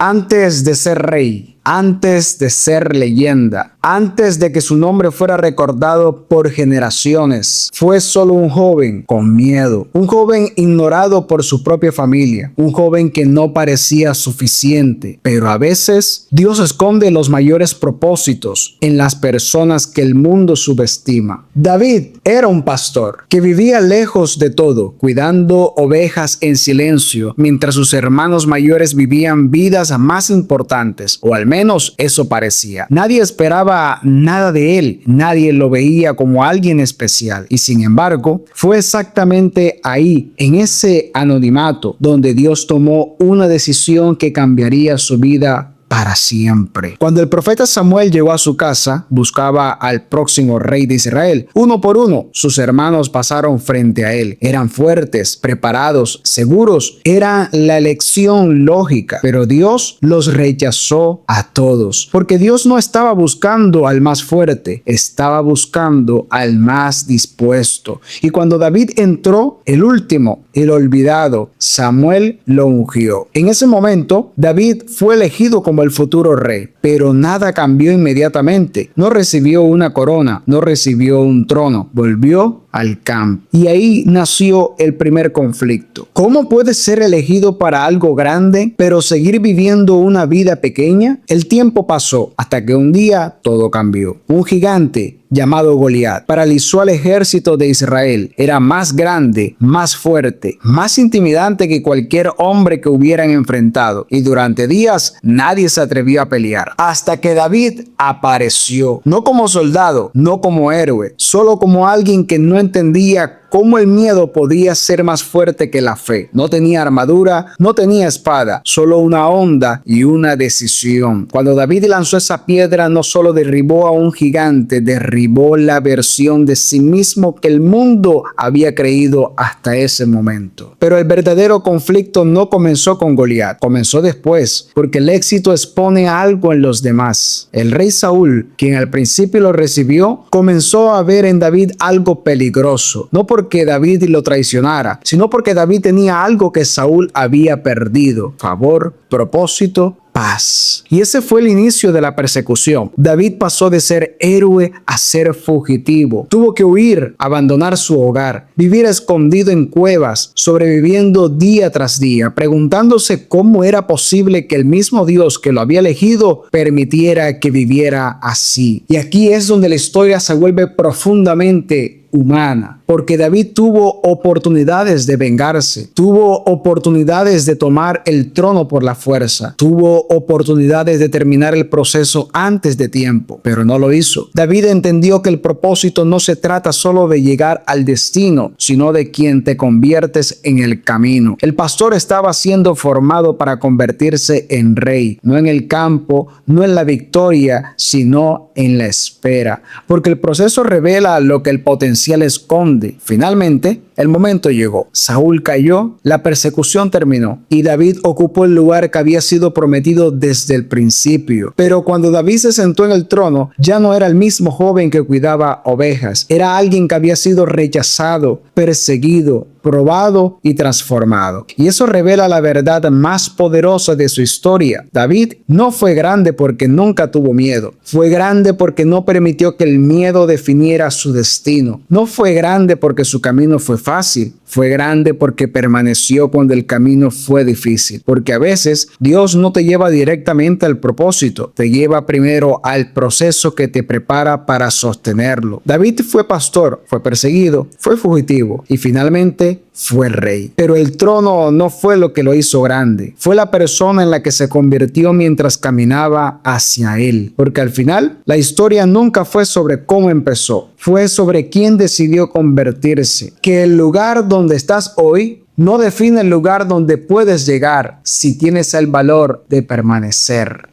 Antes de ser rey, antes de ser leyenda, antes de que su nombre fuera recordado por generaciones, fue solo un joven con miedo, un joven ignorado por su propia familia, un joven que no parecía suficiente. Pero a veces Dios esconde los mayores propósitos en las personas que el mundo subestima. David era un pastor que vivía lejos de todo, cuidando ovejas en silencio, mientras sus hermanos mayores vivían vidas más importantes, o al menos eso parecía. Nadie esperaba nada de él, nadie lo veía como alguien especial, y sin embargo fue exactamente ahí, en ese anonimato, donde Dios tomó una decisión que cambiaría su vida para siempre. Cuando el profeta Samuel llegó a su casa, buscaba al próximo rey de Israel. Uno por uno, sus hermanos pasaron frente a él. Eran fuertes, preparados, seguros. Era la elección lógica, pero Dios los rechazó a todos, porque Dios no estaba buscando al más fuerte, estaba buscando al más dispuesto. Y cuando David entró, el último, el olvidado, Samuel lo ungió. En ese momento, David fue elegido como el futuro rey, pero nada cambió inmediatamente. No recibió una corona, no recibió un trono, volvió al campo. Y ahí nació el primer conflicto. ¿Cómo puedes ser elegido para algo grande, pero seguir viviendo una vida pequeña? El tiempo pasó hasta que un día todo cambió. Un gigante llamado Goliat paralizó al ejército de Israel. Era más grande, más fuerte, más intimidante que cualquier hombre que hubieran enfrentado. Y durante días nadie se atrevió a pelear. Hasta que David apareció. No como soldado, no como héroe, solo como alguien que no entendía cómo el miedo podía ser más fuerte que la fe. No tenía armadura, no tenía espada, solo una onda y una decisión. Cuando David lanzó esa piedra, no solo derribó a un gigante, derribó la versión de sí mismo que el mundo había creído hasta ese momento. Pero el verdadero conflicto no comenzó con Goliat, comenzó después, porque el éxito expone algo en los demás. El rey Saúl, quien al principio lo recibió, comenzó a ver en David algo peligroso, no porque David lo traicionara, sino porque David tenía algo que Saúl había perdido: favor, propósito, paz. Y ese fue el inicio de la persecución. David pasó de ser héroe a ser fugitivo. Tuvo que huir, abandonar su hogar, vivir escondido en cuevas, sobreviviendo día tras día, preguntándose cómo era posible que el mismo Dios que lo había elegido permitiera que viviera así. Y aquí es donde la historia se vuelve profundamente humana, porque David tuvo oportunidades de vengarse, tuvo oportunidades de tomar el trono por la fuerza, tuvo oportunidades de terminar el proceso antes de tiempo, pero no lo hizo. David entendió que el propósito no se trata solo de llegar al destino, sino de quien te conviertes en el camino. El pastor estaba siendo formado para convertirse en rey, no en el campo, no en la victoria, sino en la espera, porque el proceso revela lo que el potencial esconde. Finalmente, el momento llegó. Saúl cayó, la persecución terminó y David ocupó el lugar que había sido prometido desde el principio. Pero cuando David se sentó en el trono, ya no era el mismo joven que cuidaba ovejas. Era alguien que había sido rechazado, perseguido, probado y transformado. Y eso revela la verdad más poderosa de su historia. David no fue grande porque nunca tuvo miedo. Fue grande porque no permitió que el miedo definiera su destino. No fue grande porque su camino fue fácil. Fue grande porque permaneció cuando el camino fue difícil. Porque a veces Dios no te lleva directamente al propósito, te lleva primero al proceso que te prepara para sostenerlo. David fue pastor, fue perseguido, fue fugitivo y finalmente fue rey. Pero el trono no fue lo que lo hizo grande. Fue la persona en la que se convirtió mientras caminaba hacia él. Porque al final, la historia nunca fue sobre cómo empezó. Fue sobre quién decidió convertirse. Que el lugar donde estás hoy no define el lugar donde puedes llegar si tienes el valor de permanecer.